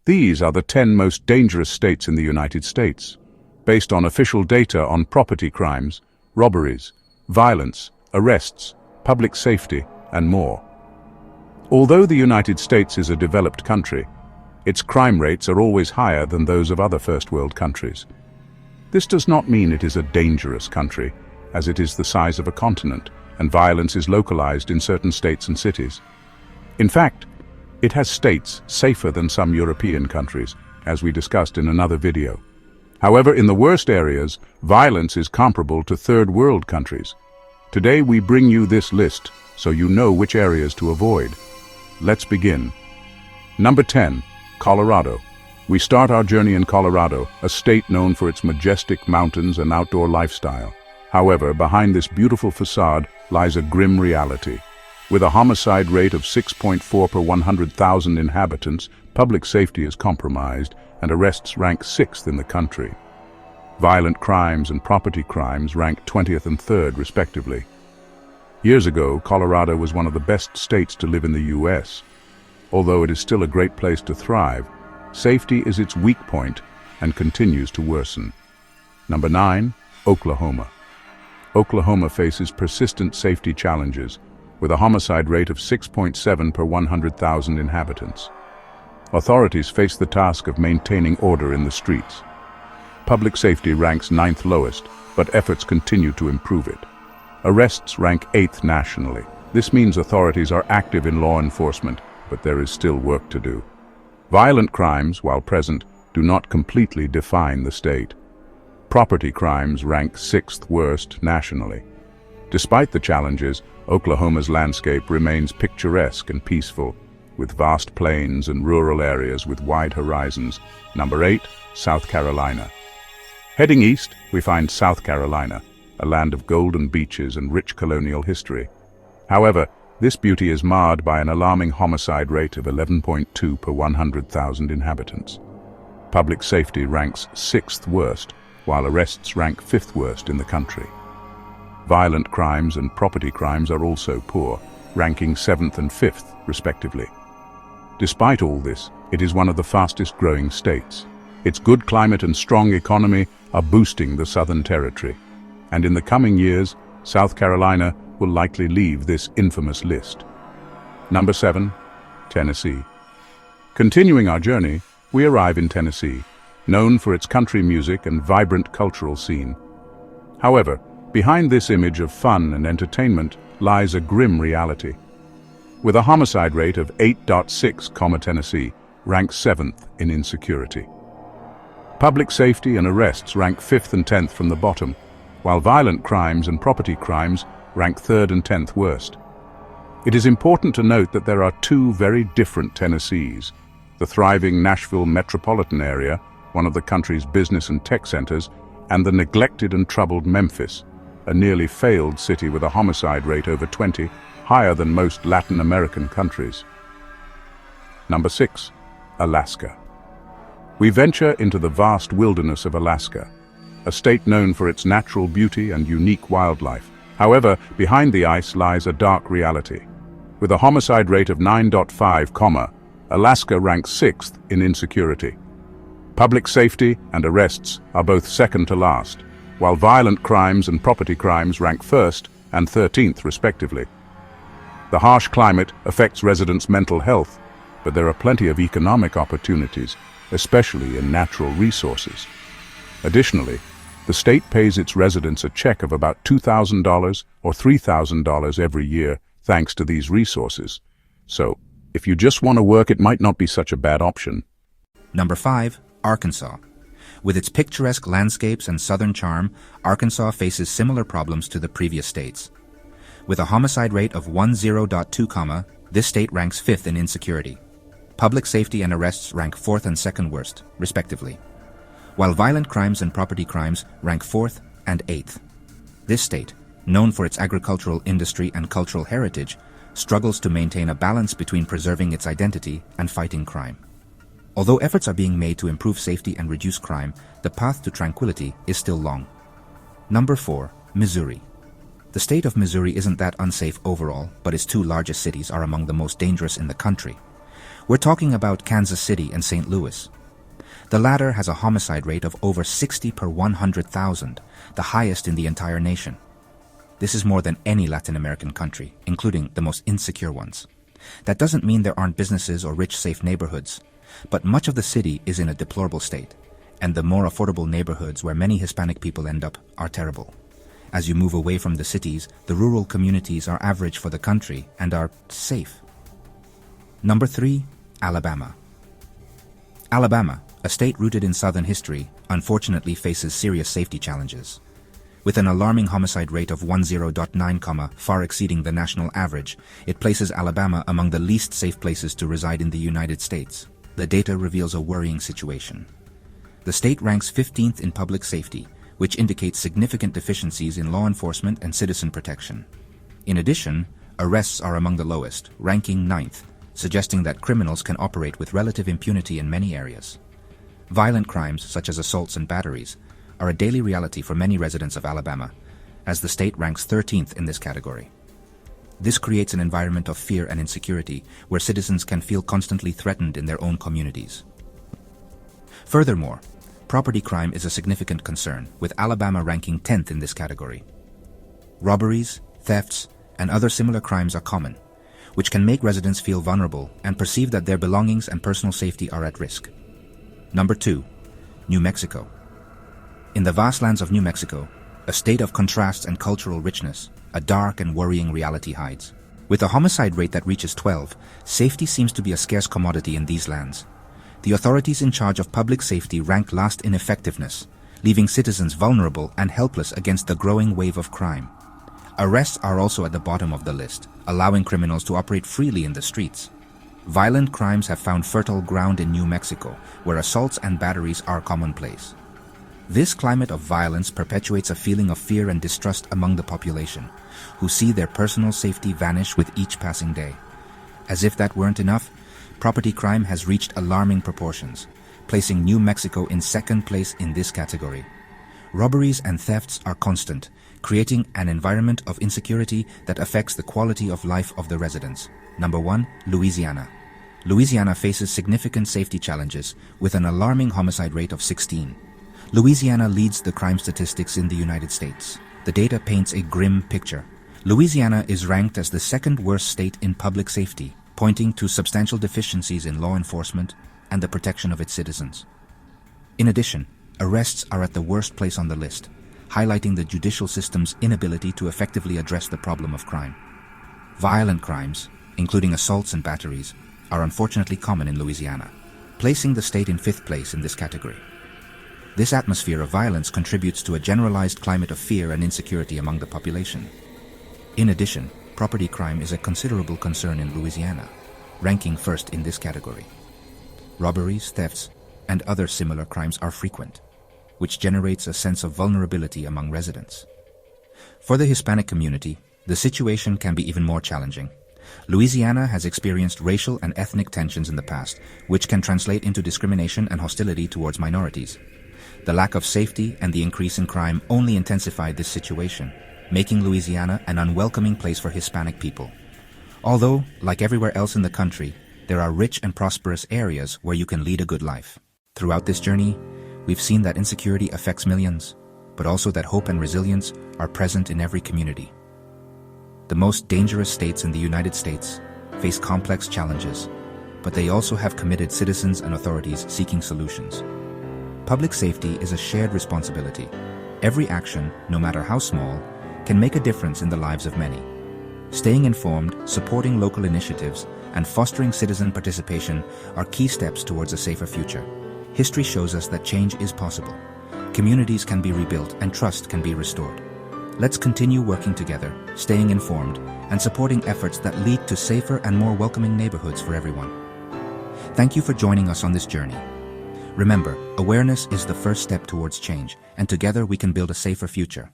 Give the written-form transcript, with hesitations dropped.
These are the 10 most dangerous states in the United States, based on official data on property crimes, robberies, violence, arrests, public safety, and more. Although the United States is a developed country, its crime rates are always higher than those of other first world countries. This does not mean it is a dangerous country, as it is the size of a continent, and violence is localized in certain states and cities. In fact, it has states safer than some European countries, as we discussed in another video. However, in the worst areas, violence is comparable to third world countries. Today we bring you this list so you know which areas to avoid. Let's begin. Number 10, Colorado. We start our journey in Colorado, a state known for its majestic mountains and outdoor lifestyle. However, behind this beautiful facade lies a grim reality. With a homicide rate of 6.4 per 100,000 inhabitants, public safety is compromised and arrests rank 6th in the country. Violent crimes and property crimes rank 20th and 3rd, respectively. Years ago, Colorado was one of the best states to live in the U.S. Although it is still a great place to thrive, safety is its weak point and continues to worsen. Number 9, Oklahoma. Oklahoma faces persistent safety challenges, with a homicide rate of 6.7 per 100,000 inhabitants. Authorities face the task of maintaining order in the streets. Public safety ranks 9th lowest, but efforts continue to improve it. Arrests rank 8th nationally. This means authorities are active in law enforcement, but there is still work to do. Violent crimes, while present, do not completely define the state. Property crimes rank 6th worst nationally. Despite the challenges, Oklahoma's landscape remains picturesque and peaceful, with vast plains and rural areas with wide horizons. Number 8, South Carolina. Heading east, we find South Carolina, a land of golden beaches and rich colonial history. However, this beauty is marred by an alarming homicide rate of 11.2 per 100,000 inhabitants. Public safety ranks 6th worst, while arrests rank 5th worst in the country. Violent crimes and property crimes are also poor, ranking 7th and 5th, respectively. Despite all this, it is one of the fastest-growing states. Its good climate and strong economy are boosting the Southern Territory. And in the coming years, South Carolina will likely leave this infamous list. Number 7, Tennessee. Continuing our journey, we arrive in Tennessee, known for its country music and vibrant cultural scene. However, behind this image of fun and entertainment lies a grim reality. With a homicide rate of 8.6, Tennessee ranks 7th in insecurity. Public safety and arrests rank 5th and 10th from the bottom, while violent crimes and property crimes rank 3rd and 10th worst. It is important to note that there are two very different Tennessees: the thriving Nashville metropolitan area, one of the country's business and tech centers, and the neglected and troubled Memphis, a nearly failed city with a homicide rate over 20, higher than most Latin American countries. Number 6, Alaska. We venture into the vast wilderness of Alaska, a state known for its natural beauty and unique wildlife. However, behind the ice lies a dark reality. With a homicide rate of 9.5, Alaska ranks 6th in insecurity. Public safety and arrests are both second to last, while violent crimes and property crimes rank 1st and 13th respectively. The harsh climate affects residents' mental health, but there are plenty of economic opportunities, especially in natural resources. Additionally, the state pays its residents a check of about $2,000 or $3,000 every year thanks to these resources. So, if you just want to work, it might not be such a bad option. Number 5, Arkansas. With its picturesque landscapes and southern charm, Arkansas faces similar problems to the previous states. With a homicide rate of 10.2, this state ranks 5th in insecurity. Public safety and arrests rank 4th and 2nd worst, respectively, while violent crimes and property crimes rank 4th and 8th. This state, known for its agricultural industry and cultural heritage, struggles to maintain a balance between preserving its identity and fighting crime. Although efforts are being made to improve safety and reduce crime, the path to tranquility is still long. Number 4, Missouri. The state of Missouri isn't that unsafe overall, but its two largest cities are among the most dangerous in the country. We're talking about Kansas City and St. Louis. The latter has a homicide rate of over 60 per 100,000, the highest in the entire nation. This is more than any Latin American country, including the most insecure ones. That doesn't mean there aren't businesses or rich, safe neighborhoods, but much of the city is in a deplorable state, and the more affordable neighborhoods where many Hispanic people end up are terrible. As you move away from the cities, the rural communities are average for the country and are safe. Number 3, Alabama. Alabama, a state rooted in Southern history, unfortunately faces serious safety challenges. With an alarming homicide rate of 10.9, far exceeding the national average, it places Alabama among the least safe places to reside in the United States. The data reveals a worrying situation. The state ranks 15th in public safety, which indicates significant deficiencies in law enforcement and citizen protection. In addition, arrests are among the lowest, ranking 9th, suggesting that criminals can operate with relative impunity in many areas. Violent crimes, such as assaults and batteries, are a daily reality for many residents of Alabama, as the state ranks 13th in this category. This creates an environment of fear and insecurity where citizens can feel constantly threatened in their own communities. Furthermore, property crime is a significant concern, with Alabama ranking 10th in this category. Robberies, thefts, and other similar crimes are common, which can make residents feel vulnerable and perceive that their belongings and personal safety are at risk. Number 2, New Mexico. In the vast lands of New Mexico, a state of contrasts and cultural richness, a dark and worrying reality hides. With a homicide rate that reaches 12, safety seems to be a scarce commodity in these lands. The authorities in charge of public safety rank last in effectiveness, leaving citizens vulnerable and helpless against the growing wave of crime. Arrests are also at the bottom of the list, allowing criminals to operate freely in the streets. Violent crimes have found fertile ground in New Mexico, where assaults and batteries are commonplace. This climate of violence perpetuates a feeling of fear and distrust among the population, who see their personal safety vanish with each passing day. As if that weren't enough, property crime has reached alarming proportions, placing New Mexico in second place in this category. Robberies and thefts are constant, creating an environment of insecurity that affects the quality of life of the residents. Number 1, Louisiana. Louisiana faces significant safety challenges with an alarming homicide rate of 16. Louisiana leads the crime statistics in the United States. The data paints a grim picture. Louisiana is ranked as the second worst state in public safety, pointing to substantial deficiencies in law enforcement and the protection of its citizens. In addition, arrests are at the worst place on the list, highlighting the judicial system's inability to effectively address the problem of crime. Violent crimes, including assaults and batteries, are unfortunately common in Louisiana, placing the state in 5th place in this category. This atmosphere of violence contributes to a generalized climate of fear and insecurity among the population. In addition, property crime is a considerable concern in Louisiana, ranking 1st in this category. Robberies, thefts, and other similar crimes are frequent, which generates a sense of vulnerability among residents. For the Hispanic community, the situation can be even more challenging. Louisiana has experienced racial and ethnic tensions in the past, which can translate into discrimination and hostility towards minorities. The lack of safety and the increase in crime only intensified this situation, making Louisiana an unwelcoming place for Hispanic people. Although, like everywhere else in the country, there are rich and prosperous areas where you can lead a good life. Throughout this journey, we've seen that insecurity affects millions, but also that hope and resilience are present in every community. The most dangerous states in the United States face complex challenges, but they also have committed citizens and authorities seeking solutions. Public safety is a shared responsibility. Every action, no matter how small, can make a difference in the lives of many. Staying informed, supporting local initiatives, and fostering citizen participation are key steps towards a safer future. History shows us that change is possible. Communities can be rebuilt and trust can be restored. Let's continue working together, staying informed, and supporting efforts that lead to safer and more welcoming neighborhoods for everyone. Thank you for joining us on this journey. Remember, awareness is the first step towards change, and together we can build a safer future.